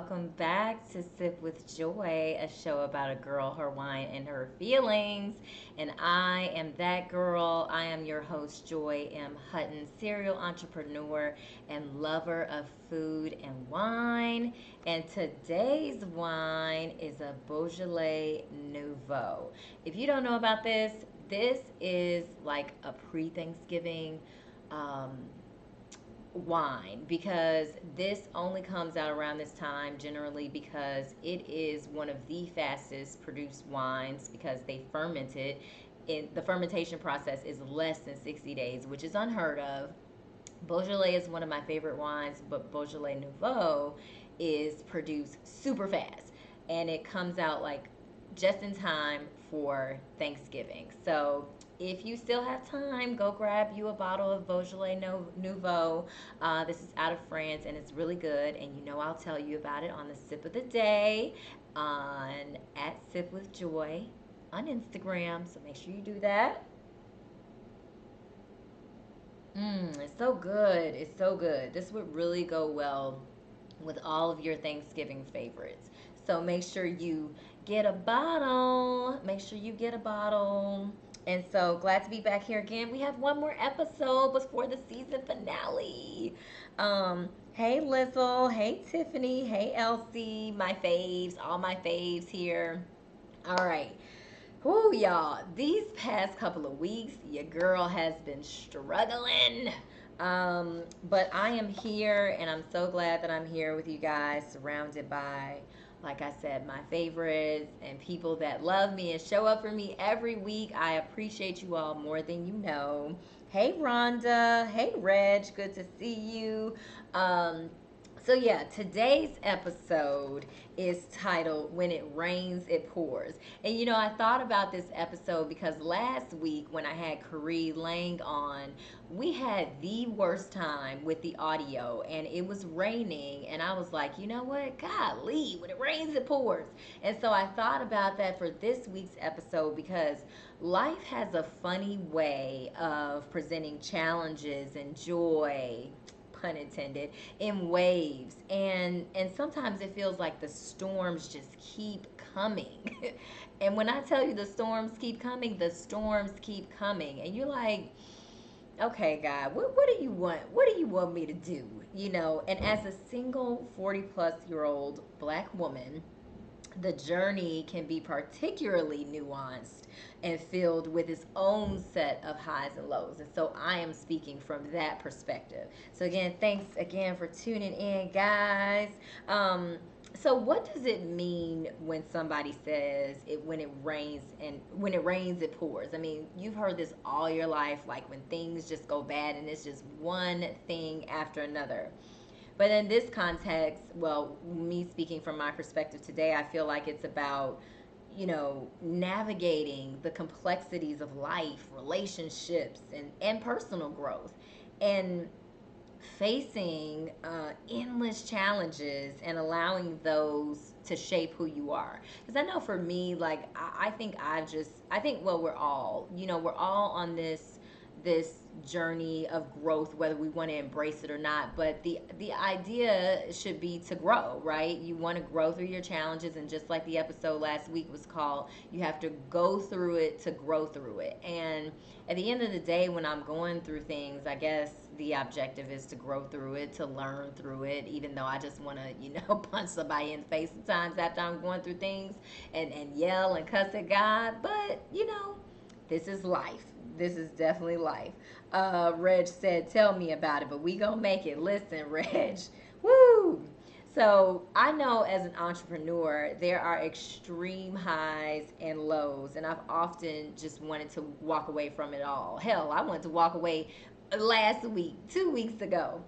welcome back to Sip with Joy, a show about a girl, her wine, and her feelings. And I am that girl. I am your host, Joy M. Hutton, serial entrepreneur and lover of food and wine. And today's wine is a Beaujolais Nouveau. If you don't know about this, this is like a pre Thanksgiving. Um, Wine, because this only comes out around this time generally because it is one of the fastest produced wines because they ferment it. The fermentation process is less than 60 days, which is unheard of. Beaujolais is one of my favorite wines, but Beaujolais Nouveau is produced super fast and it comes out like just in time for Thanksgiving. So if you still have time, go grab you a bottle of Beaujolais Nouveau. This is out of France and it's really good. And you know I'll tell you about it on the Sip of the Day on at Sip with Joy on Instagram. So make sure you do that. It's so good. It's so good. This would really go well with all of your Thanksgiving favorites. So make sure you get a bottle. Make sure you get a bottle. And so glad to be back here again. We have one more episode before the season finale. Hey Lizzle, hey Tiffany, hey Elsie, my faves, all my faves here. All right. Whoo, y'all. These past couple of weeks, your girl has been struggling. But I am here, and I'm so glad that I'm here with you guys, surrounded by, like I said, my favorites and people that love me and show up for me every week. I appreciate you all more than you know. Hey, Rhonda. Hey, Reg. Good to see you. Um, so, yeah, today's episode is titled When It Rains, It Pours. And I thought about this episode because last week when I had Carrie Lang on, we had the worst time with the audio and it was raining. And I was like, you know what? Golly, when it rains, it pours. And so I thought about that for this week's episode because life has a funny way of presenting challenges and joy, pun intended, in waves, and sometimes it feels like the storms just keep coming. And when I tell you the storms keep coming, the storms keep coming, and you're like, okay, God, what do you want? What do you want me to do? And as a single 40 plus year old black woman, the journey can be particularly nuanced and filled with its own set of highs and lows. And so I am speaking from that perspective. So again, thanks again for tuning in, guys. So what does it mean when somebody says it when it rains and when it rains it pours? I mean, you've heard this all your life, like when things just go bad and it's just one thing after another. But in this context, well, me speaking from my perspective today, I feel like it's about, navigating the complexities of life, relationships, and personal growth. And facing endless challenges and allowing those to shape who you are. Because I know for me, like I think, well, we're all on this journey of growth, whether we want to embrace it or not. But the idea should be to grow, right? You want to grow through your challenges, and just like the episode last week was called, you have to go through it to grow through it. And at the end of the day, when I'm going through things, I guess the objective is to grow through it, to learn through it, even though I just want to, punch somebody in the face sometimes after I'm going through things and yell and cuss at God. But, this is life. This is definitely life. Reg said, tell me about it, but we gonna make it. Listen, Reg. Woo! So I know as an entrepreneur, there are extreme highs and lows, and I've often just wanted to walk away from it all. Hell, I wanted to walk away last week, 2 weeks ago.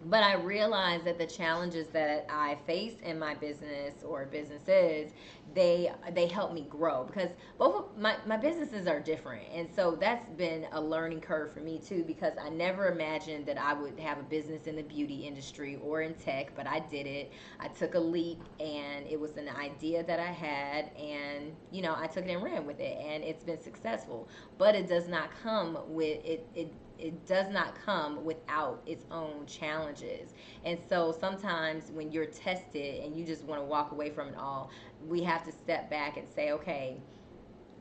But I realized that the challenges that I face in my business or businesses, they help me grow because both of my businesses are different. And so that's been a learning curve for me too, because I never imagined that I would have a business in the beauty industry or in tech, but I did it. I took a leap and it was an idea that I had, and I took it and ran with it, and it's been successful. But it does not come with it it does not come without its own challenges. And so sometimes when you're tested and you just want to walk away from it all, we have to step back and say, okay,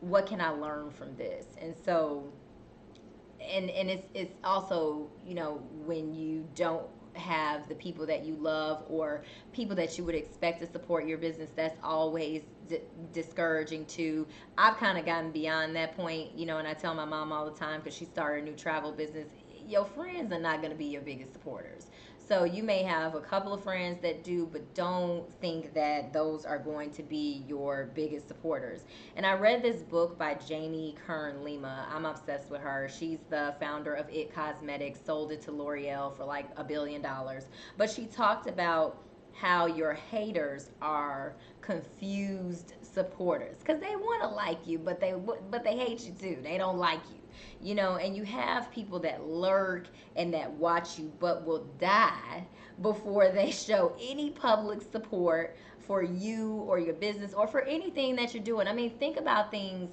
what can I learn from this? And so, and it's also, when you don't have the people that you love or people that you would expect to support your business, that's always discouraging too. I've kind of gotten beyond that point, and I tell my mom all the time, because she started a new travel business, your friends are not going to be your biggest supporters. So you may have a couple of friends that do, but don't think that those are going to be your biggest supporters. And I read this book by Jamie Kern Lima. I'm obsessed with her. She's the founder of It Cosmetics, sold it to L'Oreal for like $1 billion. But she talked about how your haters are confused supporters, because they want to like you, but they hate you too. They don't like you, and you have people that lurk and that watch you, but will die before they show any public support for you or your business or for anything that you're doing. I mean, think about things,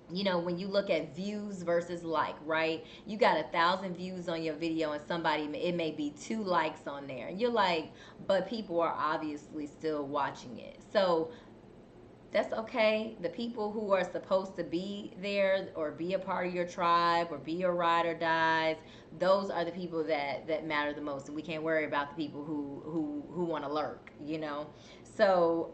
when you look at views versus like, right? You got 1,000 views on your video and somebody, it may be 2 likes on there. And you're like, but people are obviously still watching it. So that's okay. The people who are supposed to be there or be a part of your tribe or be your ride or dies, those are the people that matter the most. And we can't worry about the people who want to lurk. So,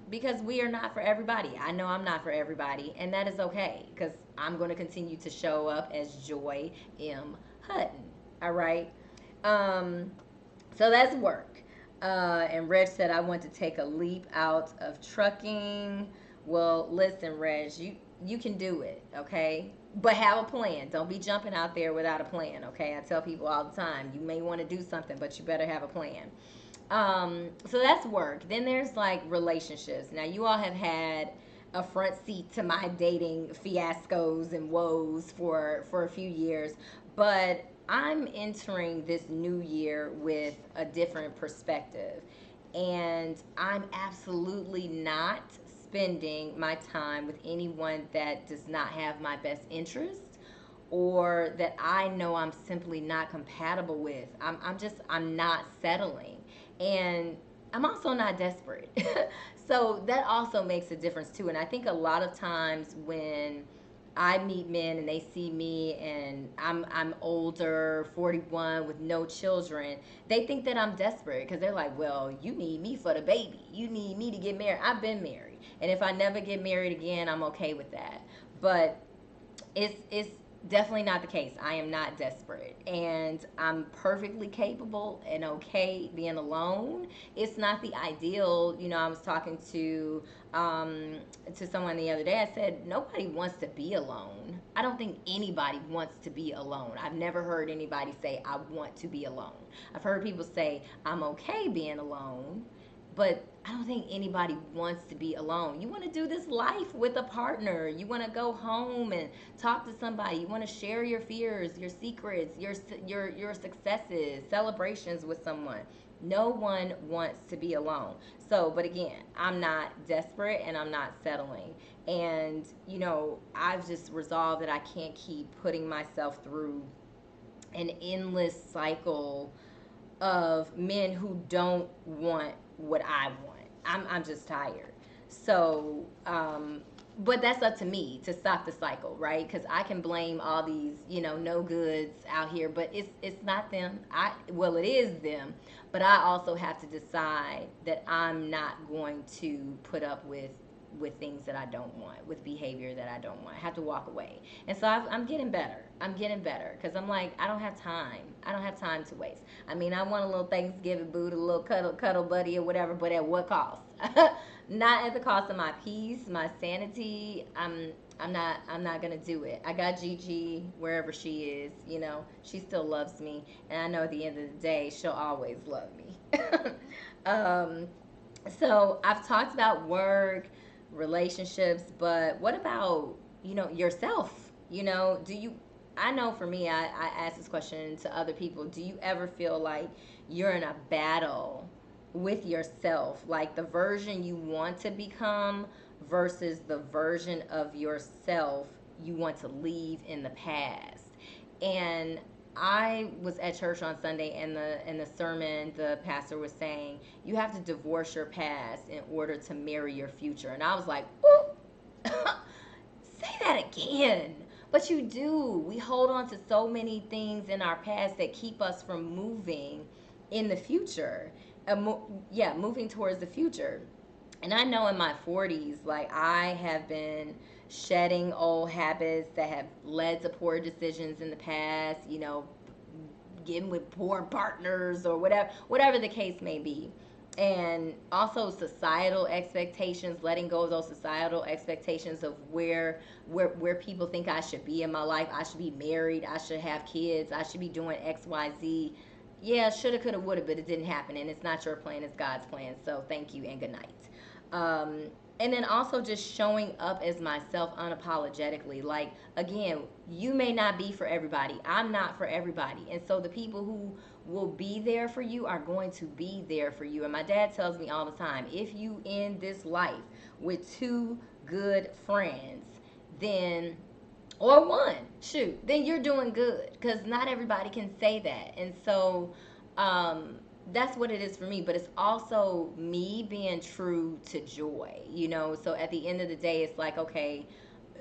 because we are not for everybody. I know I'm not for everybody, and that is okay, because I'm going to continue to show up as Joy M. Hutton. All right? Um, so that's work. And Reg said, I want to take a leap out of trucking. Well, listen, Reg, you can do it, okay? But have a plan. Don't be jumping out there without a plan, okay? I tell people all the time, you may want to do something, but you better have a plan. So that's work. Then there's like relationships. Now, you all have had a front seat to my dating fiascos and woes for a few years, but I'm entering this new year with a different perspective. And I'm absolutely not spending my time with anyone that does not have my best interest or that I know I'm simply not compatible with. I'm not settling. And I'm also not desperate. So that also makes a difference too. And I think a lot of times when I meet men and they see me and I'm older, 41 with no children, they think that I'm desperate, because they're like, well, you need me for the baby. You need me to get married. I've been married. And if I never get married again, I'm okay with that. But it's definitely not the case. I am not desperate, and I'm perfectly capable and okay being alone. It's not the ideal. I was talking to someone the other day. I said, nobody wants to be alone. I don't think anybody wants to be alone. I've never heard anybody say, I want to be alone. I've heard people say, I'm okay being alone, but I don't think anybody wants to be alone. You want to do this life with a partner. You want to go home and talk to somebody. You want to share your fears, your secrets, your successes, celebrations with someone. No one wants to be alone. So, but again, I'm not desperate and I'm not settling. And, I've just resolved that I can't keep putting myself through an endless cycle of men who don't want what I want. I'm just tired. So, but that's up to me to stop the cycle, right? Because I can blame all these, no goods out here, but it's not them. Well, it is them, but I also have to decide that I'm not going to put up with things that I don't want, with behavior that I don't want. I have to walk away. And so I'm getting better. I'm getting better, because I'm like, I don't have time. I don't have time to waste. I mean, I want a little Thanksgiving boot, a little cuddle buddy or whatever, but at what cost? Not at the cost of my peace, my sanity. I'm not gonna do it. I got Gigi wherever she is. She still loves me, and I know at the end of the day she'll always love me. um, so I've talked about work, relationships, but what about yourself? Do you? I know for me, I ask this question to other people. Do you ever feel like you're in a battle with yourself, like the version you want to become versus the version of yourself you want to leave in the past? And I was at church on Sunday, and the sermon, the pastor was saying, you have to divorce your past in order to marry your future. And I was like, ooh, say that again. But you do. We hold on to so many things in our past that keep us from moving in the future. Yeah, moving towards the future. And I know in my 40s, like, I have been shedding old habits that have led to poor decisions in the past, getting with poor partners or whatever the case may be. And also societal expectations, letting go of those societal expectations of where people think I should be in my life. I should be married, I should have kids, I should be doing XYZ. Yeah, shoulda, coulda, woulda, but it didn't happen, and it's not your plan, it's God's plan. So thank you and good night. um, and then also just showing up as myself unapologetically. Like, again, you may not be for everybody, I'm not for everybody, and so the people who will be there for you are going to be there for you. And my dad tells me all the time, if you end this life with two good friends, then, or one, shoot, then you're doing good, because not everybody can say that. And so um that's what it is for me. But it's also me being true to joy, so at the end of the day, it's like, okay,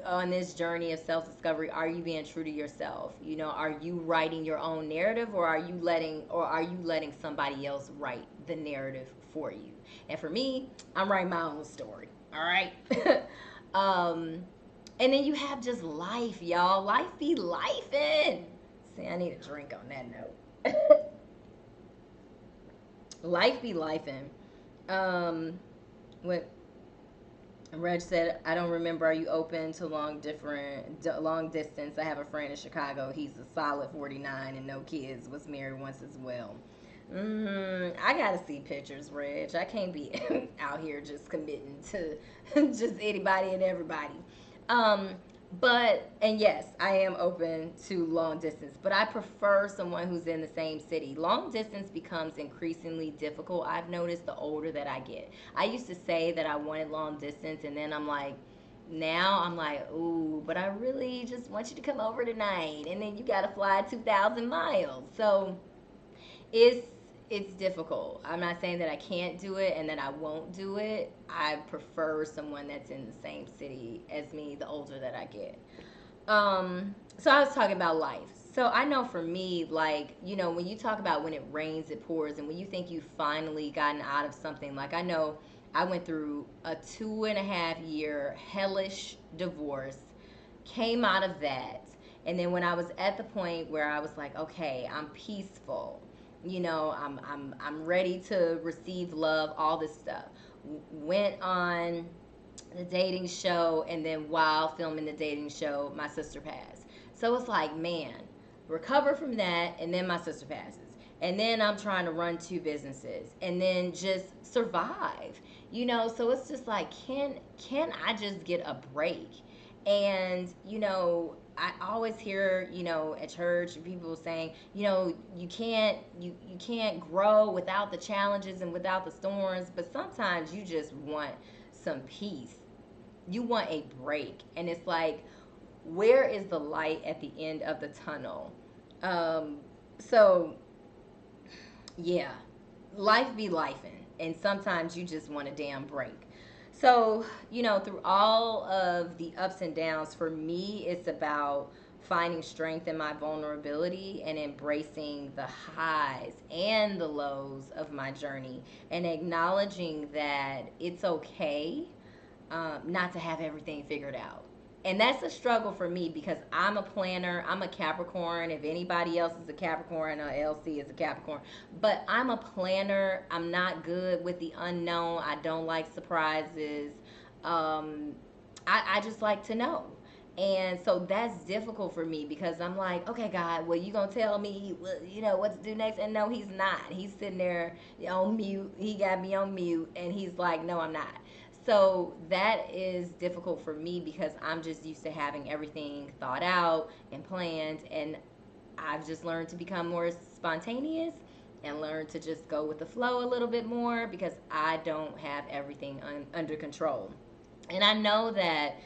on this journey of self-discovery, are you being true to yourself? Are you writing your own narrative, or are you letting somebody else write the narrative for you? And for me, I'm writing my own story. All right. um and then you have just life, y'all. Life be lifing. See, I need a drink on that note. Life be lifing. What Reg said, I don't remember. Are you open to long distance? I have a friend in Chicago. He's a solid 49 and no kids. Was married once as well. I gotta see pictures, Reg. I can't be out here just committing to just anybody and everybody. Um, and yes, I am open to long distance, but I prefer someone who's in the same city. Long distance becomes increasingly difficult. I've noticed the older that I get. I used to say that I wanted long distance, and then now I'm like, ooh, but I really just want you to come over tonight, and then you got to fly 2,000 miles. So it's it's difficult. I'm not saying that I can't do it and that I won't do it. I prefer someone that's in the same city as me the older that I get. So I was talking about life. So I know for me, like, when you talk about when it rains, it pours, and when you think you've finally gotten out of something, like, I know I went through a 2.5 year hellish divorce, came out of that, and then when I was at the point where I was like, okay, I'm peaceful, I'm ready to receive love, all this stuff. Went on the dating show, and then while filming the dating show, my sister passed. So it's like, man, recover from that, and then my sister passes. And then I'm trying to run two businesses and then just survive. So it's just like, can I just get a break? And I always hear, at church, people saying, you can't grow without the challenges and without the storms. But sometimes you just want some peace. You want a break. And it's like, where is the light at the end of the tunnel? So yeah, life be lifing, and sometimes you just want a damn break. So, through all of the ups and downs, for me, it's about finding strength in my vulnerability and embracing the highs and the lows of my journey, and acknowledging that it's okay not to have everything figured out. And that's a struggle for me because I'm a planner. I'm a Capricorn. If anybody else is a Capricorn, LC is a Capricorn. But I'm a planner. I'm not good with the unknown. I don't like surprises. I just like to know. And so that's difficult for me because I'm like, okay, God, well, you gonna tell me, what to do next? And no, he's not. He's sitting there on mute. He got me on mute, and he's like, no, I'm not. So that is difficult for me because I'm just used to having everything thought out and planned, and I've just learned to become more spontaneous and learn to just go with the flow a little bit more because I don't have everything under control. And I know that,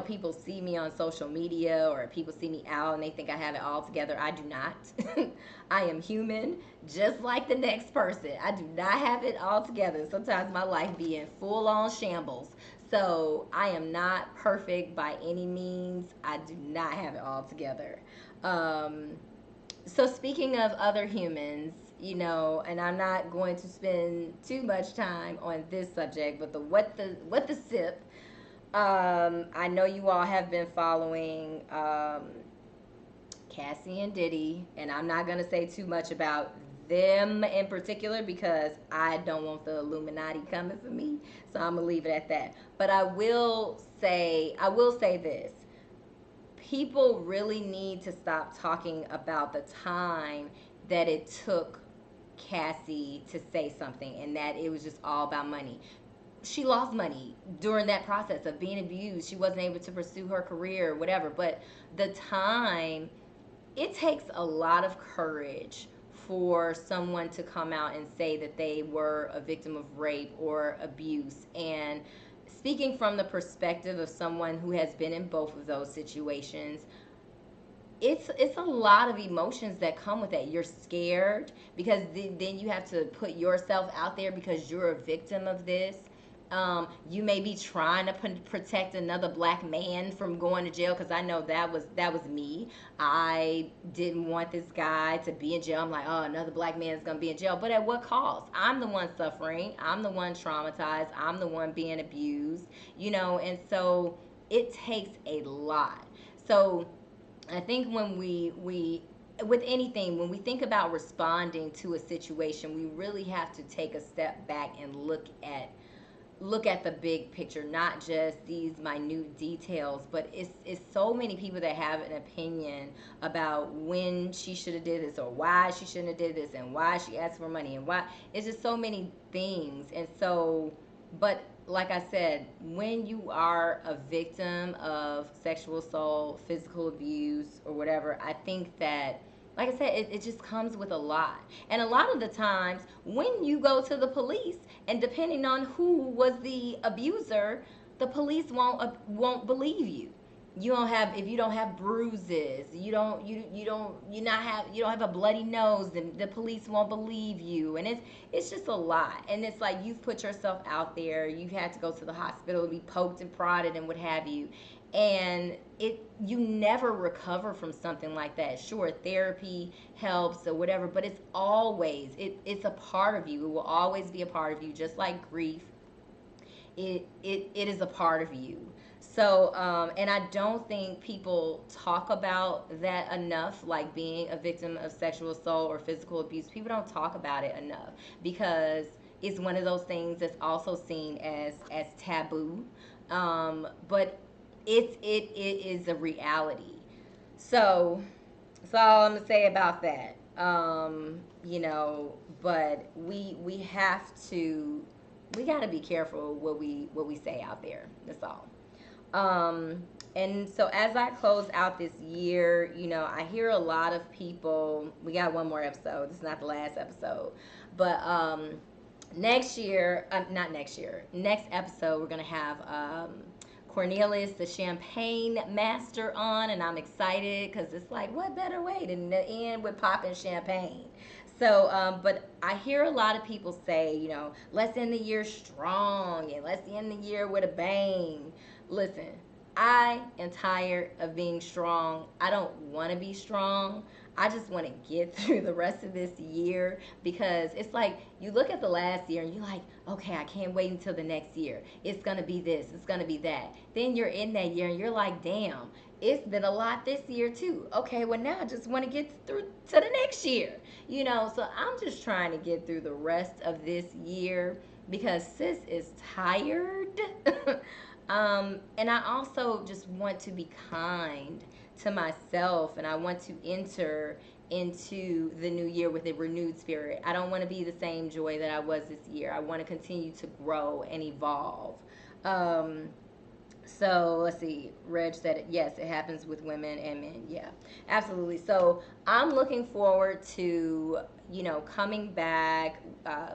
people see me on social media or people see me out and they think I have it all together. I do not. I am human, just like the next person. I do not have it all together. Sometimes my life be in full on shambles. So I am not perfect by any means. I do not have it all together. Um, so speaking of other humans, and I'm not going to spend too much time on this subject, but the what the sip. I know you all have been following Cassie and Diddy, and I'm not gonna say too much about them in particular because I don't want the Illuminati coming for me. So I'm gonna leave it at that. But I will say this: people really need to stop talking about the time that it took Cassie to say something and that it was just all about money. She lost money during that process of being abused. She wasn't able to pursue her career, whatever. But the time, it takes a lot of courage for someone to come out and say that they were a victim of rape or abuse. And speaking from the perspective of someone who has been in both of those situations, it's a lot of emotions that come with that. You're scared because then you have to put yourself out there because you're a victim of this. You may be trying to protect another black man from going to jail because I know that was me. I didn't want this guy to be in jail. I'm like, oh, another black man is gonna be in jail, but at what cost? I'm the one suffering. I'm the one traumatized. I'm the one being abused. And so it takes a lot. So I think when we with anything, when we think about responding to a situation, we really have to take a step back and look at the big picture, not just these minute details. But it's so many people that have an opinion about when she should have did this or why she shouldn't have did this and why she asked for money and why. It's just so many things. And so, but like I said, when you are a victim of sexual assault, physical abuse, or whatever, I think that, like I said, it just comes with a lot. And a lot of the times, when you go to the police, and depending on who was the abuser, the police won't believe you. If you don't have bruises, you don't have a bloody nose, then the police won't believe you. And it's just a lot. And it's like you've put yourself out there, you've had to go to the hospital and be poked and prodded and what have you. And you never recover from something like that. Sure, therapy helps or whatever, but it's a part of you. It will always be a part of you, just like grief. It is a part of you. So, and I don't think people talk about that enough, like being a victim of sexual assault or physical abuse. People don't talk about it enough because it's one of those things that's also seen as taboo. But it is a reality. So that's all I'm gonna say about that. But we got to be careful what we say out there. That's all. And so as I close out this year, I hear a lot of people. We got one more episode. This is not the last episode, but next year, not next year, next episode, we're gonna have Cornelius, the champagne master, on, and I'm excited because it's like, what better way than to end with popping champagne? So, but I hear a lot of people say, let's end the year strong and let's end the year with a bang. Listen, I am tired of being strong. I don't want to be strong. I just want to get through the rest of this year because it's like you look at the last year and you're like, okay, I can't wait until the next year. It's going to be this, it's going to be that. Then you're in that year and you're like, damn, it's been a lot this year too. Okay, well, now I just want to get through to the next year. So I'm just trying to get through the rest of this year because sis is tired. And I also just want to be kind to myself, and I want to enter into the new year with a renewed spirit. I don't want to be the same joy that I was this year. I want to continue to grow and evolve. Um, so let's see. Reg said it. Yes, it happens with women and men. Yeah, absolutely. So I'm looking forward to coming back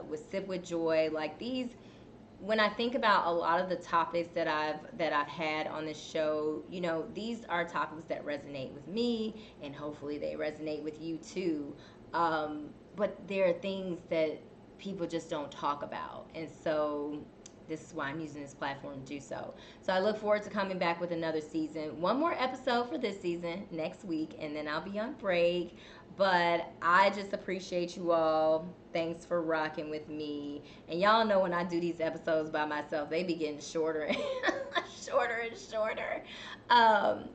with Sip with Joy. Like when I think about a lot of the topics that I've had on this show, these are topics that resonate with me, and hopefully they resonate with you too. But there are things that people just don't talk about, and so this is why I'm using this platform to do so. So I look forward to coming back with another season. One more episode for this season next week, and then I'll be on break. But I just appreciate you all. Thanks for rocking with me. And y'all know when I do these episodes by myself, they be getting shorter and shorter and shorter. Um,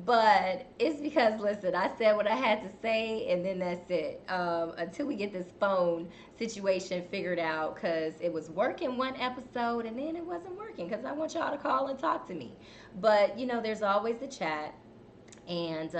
but it's because, listen, I said what I had to say, and then that's it. Until we get this phone situation figured out, because it was working one episode, and then it wasn't working because I want y'all to call and talk to me. But, there's always the chat. And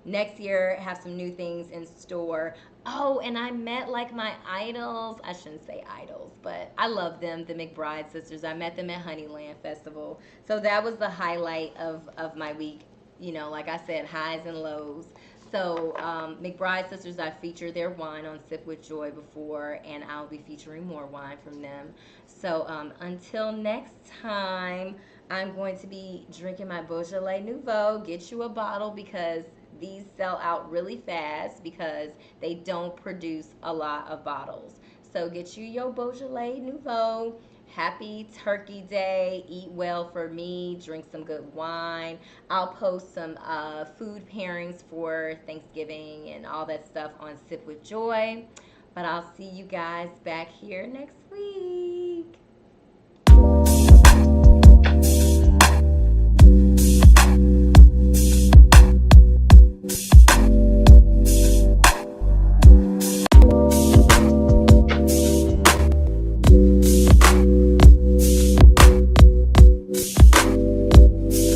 next year, have some new things in store. Oh, and I met like my idols. I shouldn't say idols, but I love them, the McBride sisters. I met them at Honeyland Festival. So that was the highlight of my week. Like I said, highs and lows. So McBride sisters, I featured their wine on Sip with Joy before, and I'll be featuring more wine from them. So until next time, I'm going to be drinking my Beaujolais Nouveau. Get you a bottle because these sell out really fast because they don't produce a lot of bottles. So get you your Beaujolais Nouveau. Happy Turkey Day. Eat well for me. Drink some good wine. I'll post some food pairings for Thanksgiving and all that stuff on Sip with Joy. But I'll see you guys back here next week.